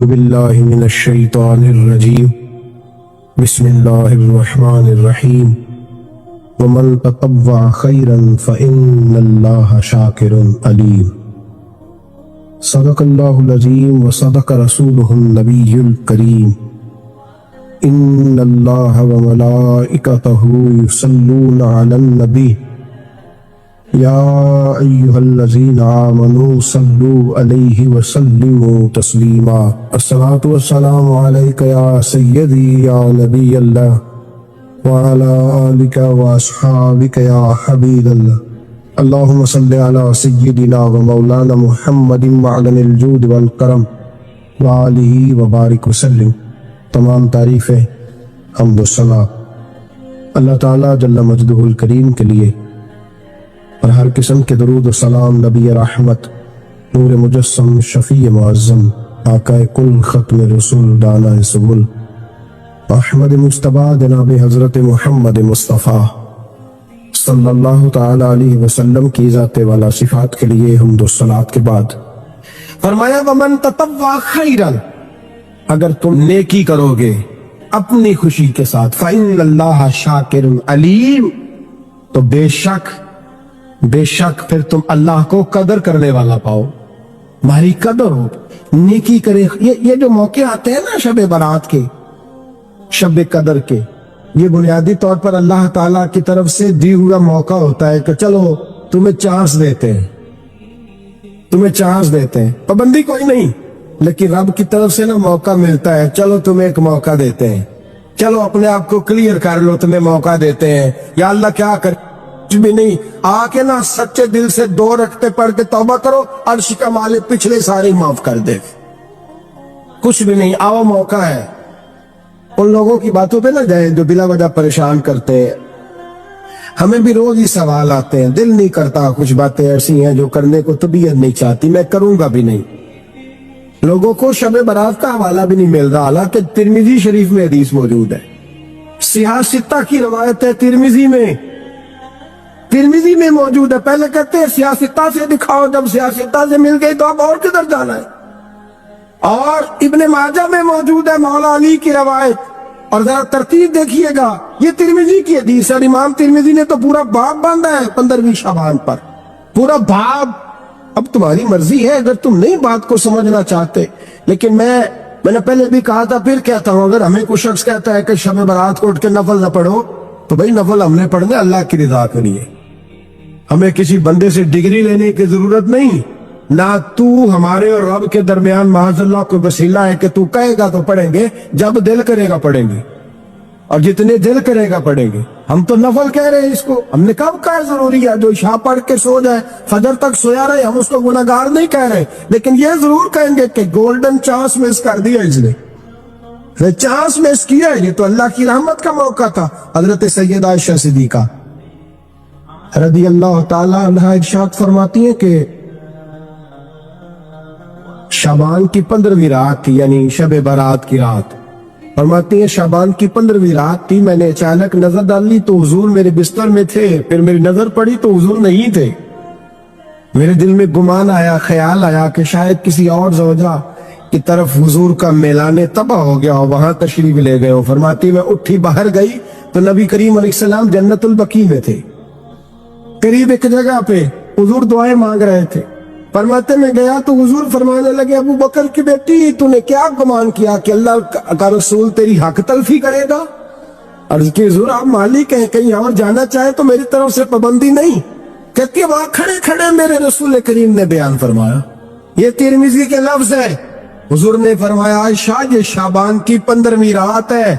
باللہ من الشیطان الرجیم بسم اللہ الرحمن الرحیم ومن تطوع خیرا فإن اللہ شاکر علیم صدق اللہ العظیم وصدق رسولہ النبی الکریم ان اللہ وملائکتہ یصلون علی النبی یا ایہا الذین آمنوا صلوا علیہ وسلموا تسلیما الصلاۃ والسلام علیک یا سیدی یا نبی اللہ وعلی آلک واصحابک یا حبیب اللہ اللہم صلی علی سیدنا و مولانا محمد معدن الجود والکرم وآلہ وبارک وسلم۔ تمام تعریفیں حمد و ثنا اللہ تعالیٰ جل مجدہ الکریم کے لیے، اور ہر قسم کے درود و سلام نبی رحمت، نور مجسم، شفیع معظم، آقا کل، ختم رسول، دانا سبل، احمد مجتبی جناب حضرت محمد مصطفیٰ صلی اللہ تعالی علیہ وسلم کی ذات والا صفات کے لیے حمد و صلات کے بعد فرمایا ومن تطوع خیرا، اگر تم نیکی کرو گے اپنی خوشی کے ساتھ، فإن اللہ شاکر علیم، تو بے شک پھر تم اللہ کو قدر کرنے والا پاؤ، تمہاری قدر ہو، نیکی کرے۔ یہ جو موقع آتے ہیں نا شب برات کے، شب قدر کے، یہ بنیادی طور پر اللہ تعالیٰ کی طرف سے دی ہوا موقع ہوتا ہے کہ چلو تمہیں چانس دیتے ہیں، پابندی کوئی نہیں، لیکن رب کی طرف سے نا موقع ملتا ہے، چلو تمہیں ایک موقع دیتے ہیں، چلو اپنے آپ کو کلیئر کر لو، تمہیں موقع دیتے ہیں۔ یا اللہ کیا کر بھی نہیں، آ کے نا سچے دل سے 2 رکعتیں پڑھ کے توبہ کرو، عرش کا مالک پچھلے سارے معاف کر دے، کچھ بھی نہیں، آؤ موقع ہے۔ ان لوگوں کی باتوں پہ نہ جائیں جو بلا وجہ پریشان کرتے ہیں، ہمیں بھی روز ہی سوال آتے ہیں، دل نہیں کرتا، کچھ باتیں ایسی ہیں جو کرنے کو طبیعت نہیں چاہتی، میں کروں گا بھی نہیں۔ لوگوں کو شب برات کا حوالہ بھی نہیں مل رہا، حالانکہ ترمذی شریف میں حدیث موجود ہے، سیاہ ستہ کی روایت ہے، ترمذی میں موجود ہے۔ پہلے کہتے ہیں سیاستہ سے دکھاؤ، جب سیاستہ سے مل گئی تو اب اور کدھر جانا ہے۔ اور ابن ماجہ میں موجود ہے مولا علی کی روایت، اور ذرا ترتیب دیکھیے گا، یہ ترمذی کی حدیث ہے، اور امام ترمذی نے تو پورا باب باندھا ہے 15ویں شعبان پر، پورا باب۔ اب تمہاری مرضی ہے اگر تم نہیں بات کو سمجھنا چاہتے، لیکن میں نے پہلے بھی کہا تھا، پھر کہتا ہوں، اگر ہمیں کوئی شخص کہتا ہے کہ شب برات کو اٹھ کے نفل نہ پڑھو، تو بھائی نفل ہم نے پڑھنے اللہ کی رضا کے لیے، ہمیں کسی بندے سے ڈگری لینے کی ضرورت نہیں، نہ تو ہمارے اور رب کے درمیان معاذ اللہ کوئی وسیلہ ہے کہ تو کہے گا تو پڑھیں گے، جب دل کرے گا پڑھیں گے، اور جتنے دل کرے گا پڑھیں گے۔ ہم تو نفل کہہ رہے ہیں، اس کو ہم نے کب کہا ضروری ہے، جو عشاء پڑھ کے سو جائے، فجر تک سویا رہے، ہم اس کو گناہگار نہیں کہہ رہے، لیکن یہ ضرور کہیں گے کہ گولڈن چانس مس کر دیا اس نے، چانس مس کیا ہے، یہ تو اللہ کی رحمت کا موقع تھا۔ حضرت سیدہ عائشہ صدیقہ رضی اللہ تعالی عنہا ارشاد فرماتی ہیں کہ شعبان کی 15ویں رات تھی، یعنی شب برات کی رات، فرماتی ہیں شعبان کی 15ویں رات تھی، میں نے اچانک نظر ڈالی تو حضور میرے بستر میں تھے، پھر میری نظر پڑی تو حضور نہیں تھے، میرے دل میں گمان آیا، خیال آیا کہ شاید کسی اور زوجہ کی طرف حضور کا میلان تباہ ہو گیا ہو، وہاں تشریف لے گئے ہو۔ فرماتی میں اٹھی باہر گئی تو نبی کریم علیہ السلام جنت البقیع میں تھے، قریب ایک جگہ پہ حضور دعائیں مانگ رہے تھے۔ فرماتے میں گیا تو حضور فرمانے لگے، ابو بکر کی بیٹی تو نے کیا گمان کیا کہ اللہ کا رسول تیری حق تلفی کرے گا؟ عرض کی حضور آپ مالک ہیں، کہیں اور جانا چاہے تو میری طرف سے پابندی نہیں۔ کہتی ہے وہاں کھڑے کھڑے میرے رسول کریم نے بیان فرمایا، یہ ترمذی کے لفظ ہے، حضور نے فرمایا عائشہ یہ شعبان کی 15ویں رات ہے،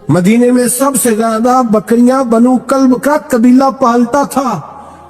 مدینے میں سب سے زیادہ بکریاں بنو کلب کا قبیلہ پالتا تھا۔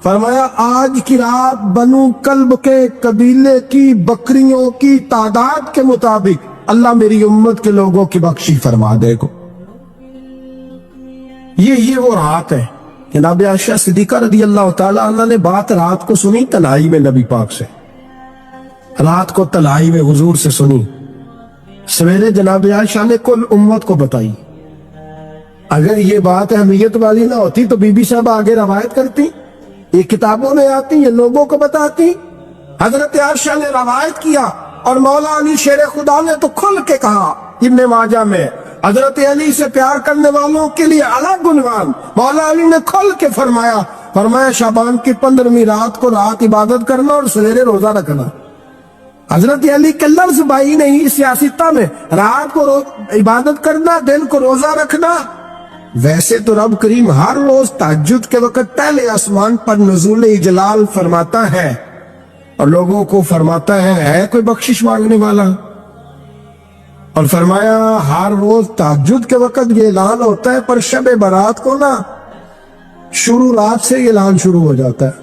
فرمایا آج کی رات بنو کلب کے قبیلے کی بکریوں کی تعداد کے مطابق اللہ میری امت کے لوگوں کی بخشی فرما دے گا۔ یہ وہ رات ہے۔ جناب عائشہ صدیقہ رضی اللہ تعالیٰ عنہ نے بات رات کو سنی تنہائی میں نبی پاک سے، رات کو تنہائی میں حضور سے سنی، سویرے جناب عائشہ نے کل امت کو بتائی۔ اگر یہ بات اہمیت والی نہ ہوتی تو بی بی صاحب آگے روایت کرتی، یہ کتابوں میں آتی، یہ لوگوں کو بتاتی۔ حضرت عائشہ نے روایت کیا اور مولا علی شیر خدا نے تو کھل کے کہا ابن ماجہ میں، حضرت علی سے پیار کرنے والوں کے لیے الگ عنوان، مولا علی نے کھل کے فرمایا شعبان کی 15ویں رات کو رات عبادت کرنا اور سویرے روزہ رکھنا۔ حضرت علی کے لفظ بائی نہیں سیاستہ میں، رات کو عبادت کرنا، دن کو روزہ رکھنا۔ ویسے تو رب کریم ہر روز تہجد کے وقت پہلے آسمان پر نزول اجلال فرماتا ہے اور لوگوں کو فرماتا ہے کوئی بخشش مانگنے والا، اور فرمایا ہر روز تہجد کے وقت یہ اعلان ہوتا ہے، پر شب برات کو نا شروع رات سے یہ اعلان شروع ہو جاتا ہے۔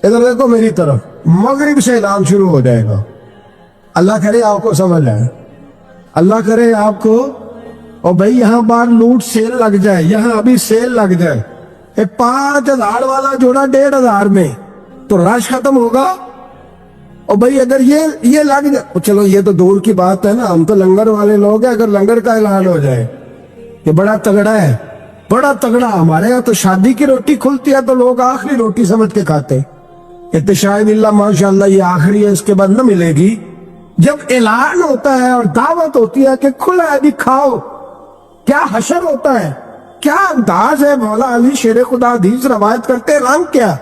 ادھر دیکھو میری طرف، مغرب سے اعلان شروع ہو جائے گا۔ اللہ کرے آپ کو سمجھ آئے، اللہ کرے آپ کو، اور بھائی یہاں باہر لوٹ سیل لگ جائے، یہاں ابھی سیل لگ جائے، 5000 والا جوڑا 1500 میں، تو رش ختم ہوگا۔ اور بھائی اگر یہ لگ جائے، چلو یہ تو دور کی بات ہے نا، ہم تو لنگر والے لوگ ہیں، اگر لنگر کا اعلان ہو جائے یہ بڑا تگڑا ہے، بڑا تگڑا۔ ہمارے یہاں تو شادی کی روٹی کھلتی ہے تو لوگ آخری روٹی سمجھ کے کھاتے، شاید اللہ ماشاءاللہ یہ آخری ہے، اس کے بعد نہ ملے گی۔ جب اعلان ہوتا ہے اور دعوت ہوتی ہے کہ کھلا ہے بھی کھاؤ، کیا حشر ہوتا ہے، کیا انداز ہے۔ مولا علی شیر خدا حدیث روایت کرتے، رنگ کیا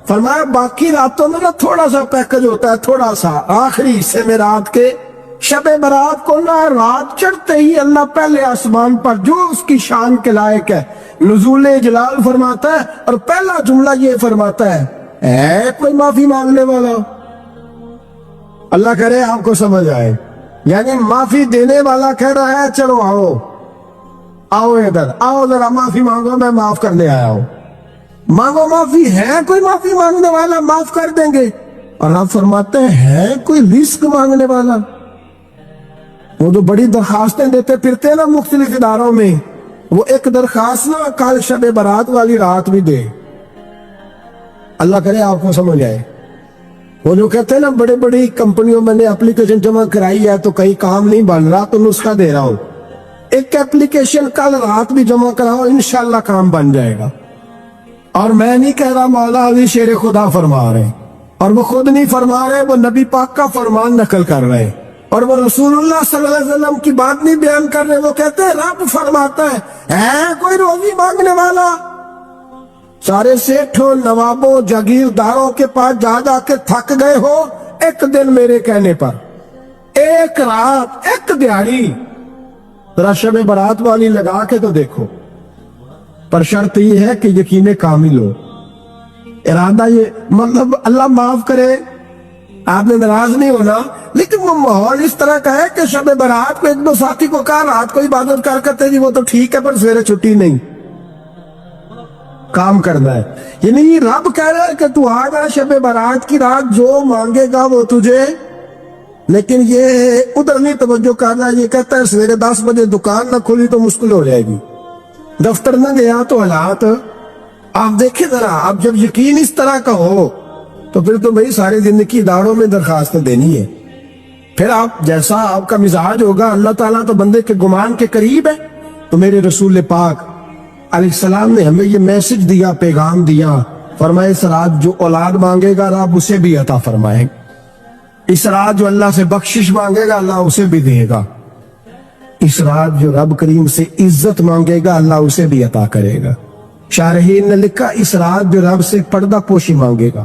فرمایا، باقی راتوں میں نا تھوڑا سا پیکج ہوتا ہے، تھوڑا سا آخری حصے میں رات کے، شب برات کو نا رات چڑھتے ہی اللہ پہلے آسمان پر جو اس کی شان کے لائق ہے نزول جلال فرماتا ہے، اور پہلا جملہ یہ فرماتا ہے کوئی معافی مانگنے والا۔ اللہ کرے آپ کو سمجھ آئے، یعنی معافی دینے والا کہہ رہا ہے چلو آؤ ادھر آؤ، ذرا معافی مانگو، میں معاف کرنے آیا ہوں، مانگو معافی۔ ہے کوئی معافی مانگنے والا، معاف کر دیں گے۔ اور آپ فرماتے ہیں کوئی رزق مانگنے والا، وہ تو بڑی درخواستیں دیتے پھرتے ہیں نا مختلف اداروں میں، وہ ایک درخواست نا کل شب برات والی رات بھی دے۔ اللہ کرے آپ کو سمجھ آئے۔ وہ جو کہتے ہیں نا بڑے بڑی کمپنیوں میں نے اپلیکیشن جمع کرائی ہے تو کہیں کام نہیں بن رہا تو نسخہ دے رہا ہوں، ایک اپلیکیشن کل رات بھی جمع کراؤ، انشاءاللہ کام بن جائے گا۔ اور میں نہیں کہہ رہا، مولا علی شیر خدا فرما رہے ہیں، اور وہ خود نہیں فرما رہے، وہ نبی پاک کا فرمان نقل کر رہے ہیں، اور وہ رسول اللہ صلی اللہ علیہ وسلم کی بات نہیں بیان کر رہے۔ وہ کہتے ہیں رب فرماتا ہے کوئی روزی مانگنے والا، سارے سیٹھوں نوابوں جاگیرداروں کے پاس جا جا کے تھک گئے ہو، ایک دن میرے کہنے پر، ایک رات، ایک دیہڑی، ذرا شب برات والی لگا کے تو دیکھو۔ پر شرط یہ ہے کہ یقین کامل ہو، ارادہ یہ مطلب اللہ معاف کرے، آپ نے ناراض نہیں ہونا، لیکن وہ ماحول اس طرح کا ہے کہ شب برات کو ایک دو ساتھی کو کہا رات کو عبادت کر کرتے جی وہ تو ٹھیک ہے پر سویرے چھٹی نہیں، کام کرنا ہے۔ یعنی رب کہہ رہا ہے کہ تو آگا شب برات کی رات جو مانگے گا وہ تجھے، لیکن یہ ادھر نہیں توجہ کرنا، یہ کہتا ہے سویرے 10 بجے دکان نہ کھلی تو مشکل ہو جائے گی، دفتر نہ گیا تو حالات۔ آپ دیکھیں ذرا، اب جب یقین اس طرح کا ہو تو پھر تو بھائی ساری زندگی اداروں میں درخواست دینی ہے، پھر آپ جیسا آپ کا مزاج ہوگا، اللہ تعالیٰ تو بندے کے گمان کے قریب ہے۔ تو میرے رسول پاک علیہ السلام نے ہمیں یہ میسج دیا، پیغام دیا، فرمائے اس رات جو اولاد مانگے گا رب اسے بھی عطا فرمائے، اس رات جو اللہ سے بخشش مانگے گا اللہ اسے بھی دے گا، اس رات جو رب کریم سے عزت مانگے گا اللہ اسے بھی عطا کرے گا۔ شارحین نے لکھا اس رات جو رب سے پردہ پوشی مانگے گا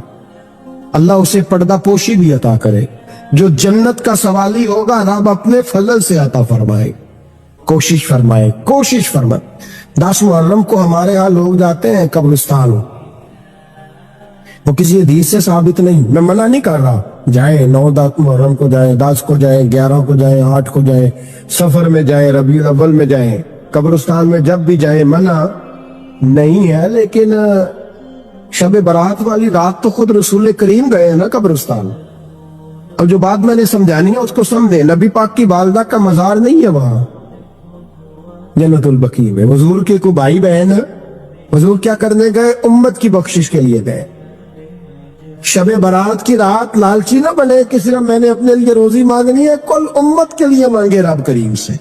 اللہ اسے پردہ پوشی بھی عطا کرے، جو جنت کا سوالی ہوگا رب اپنے فضل سے عطا فرمائے۔ کوشش فرمائے، کوشش فرمائے۔ 10 محرم کو ہمارے ہاں لوگ جاتے ہیں قبرستان، وہ کسی حدیث سے ثابت نہیں، میں منع نہیں کر رہا، جائیں 9 محرم کو جائیں، 10 کو جائیں، 11 کو جائیں، 8 کو جائیں، سفر میں جائیں، ربیع الاول میں جائیں، قبرستان میں جب بھی جائیں، منع نہیں ہے، لیکن شب برات والی رات تو خود رسول کریم گئے ہیں نا قبرستان۔ اور جو بات میں نے سمجھانی ہے اس کو سمجھے، نبی پاک کی والدہ کا مزار نہیں ہے وہاں جنت البقیع میں، حضور کے کوئی بھائی بہن، حضور کیا کرنے گئے؟ امت کی بخشش کے لیے گئے۔ شب برات کی رات لالچی نہ بنے کہ صرف میں نے اپنے لیے روزی مانگنی ہے، کل امت کے لیے مانگے رب کریم سے،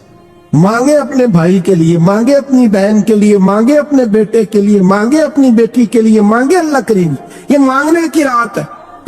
مانگے اپنے بھائی کے لیے، مانگے اپنی بہن کے لیے، مانگے اپنے بیٹے کے لیے، مانگے اپنی بیٹی کے لیے، مانگے اللہ کریم۔ یہ مانگنے کی رات ہے،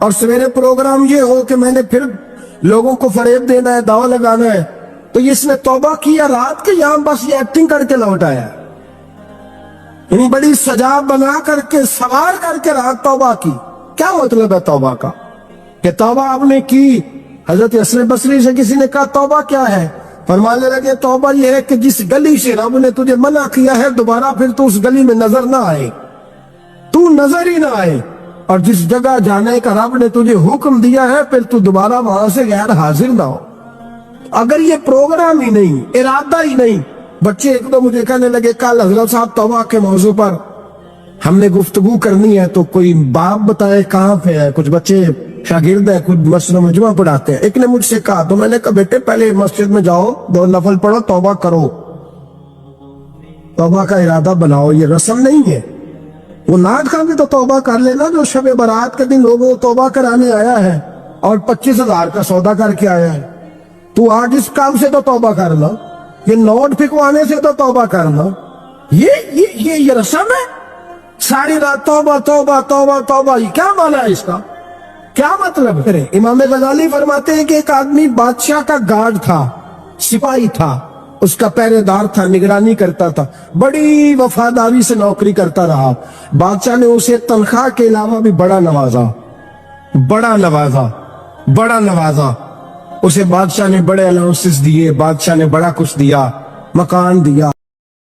اور سویرے پروگرام یہ ہو کہ میں نے پھر لوگوں کو فریب دینا ہے، دعویٰ لگانا ہے، تو اس نے توبہ کیا رات کے یہاں بس یہ ایکٹنگ کر کے لوٹ آیا، یعنی بڑی سجا بنا کر کے سوار کر کے رات توبہ کی۔ کیا مطلب ہے توبہ کا؟ کہ توبہ آپ نے کی۔ حضرت حسن بصری سے کسی نے کہا توبہ کیا ہے؟ فرمانے لگے توبہ یہ ہے کہ جس گلی سے رب نے تجھے منع کیا ہے دوبارہ پھر تو اس گلی میں نظر نہ آئے، تو نظر ہی نہ آئے، اور جس جگہ جانے کا رب نے تجھے حکم دیا ہے پھر تو دوبارہ وہاں سے غیر حاضر نہ ہو۔ اگر یہ پروگرام ہی نہیں، ارادہ ہی نہیں، بچے ایک دو مجھے کہنے لگے کل حضرت صاحب توبہ کے موضوع پر ہم نے گفتگو کرنی ہے، تو کوئی باپ بتائے کہاں پہ ہے؟ کچھ بچے شاگرد ہیں، کچھ مسجد مجمع پڑھاتے ہیں۔ ایک نے مجھ سے کہا، تو میں نے کہا بیٹے پہلے مسجد میں جاؤ، 2 نفل پڑھو، توبہ کرو، توبہ کا ارادہ بناؤ، یہ رسم نہیں ہے۔ وہ ناد خان بھی تو توبہ کر لینا جو شب برات کے دن لوگوں کو توبہ کرانے آیا ہے اور 25,000 کا سودا کر کے آیا ہے۔ تو آج اس کام سے تو توبہ کر لو، یہ نوٹ پھکوانے سے تو توبہ کر لو۔ یہ رسم ہے؟ ساری رات توبہ توبہ توبہ توبہ، یہ کیا معنی ہے اس کا؟ کیا مطلب ہے؟ امام غزالی فرماتے ہیں کہ ایک آدمی بادشاہ کا گارڈ تھا، سپاہی تھا، اس کا پہرے دار تھا، نگرانی کرتا تھا، بڑی وفاداری سے نوکری کرتا رہا۔ بادشاہ نے اسے تنخواہ کے علاوہ بھی بڑا نوازا، بڑا نوازا، بڑا نوازا۔ اسے بادشاہ نے بڑے الاؤنسز دیے، بادشاہ نے بڑا کچھ دیا، مکان دیا۔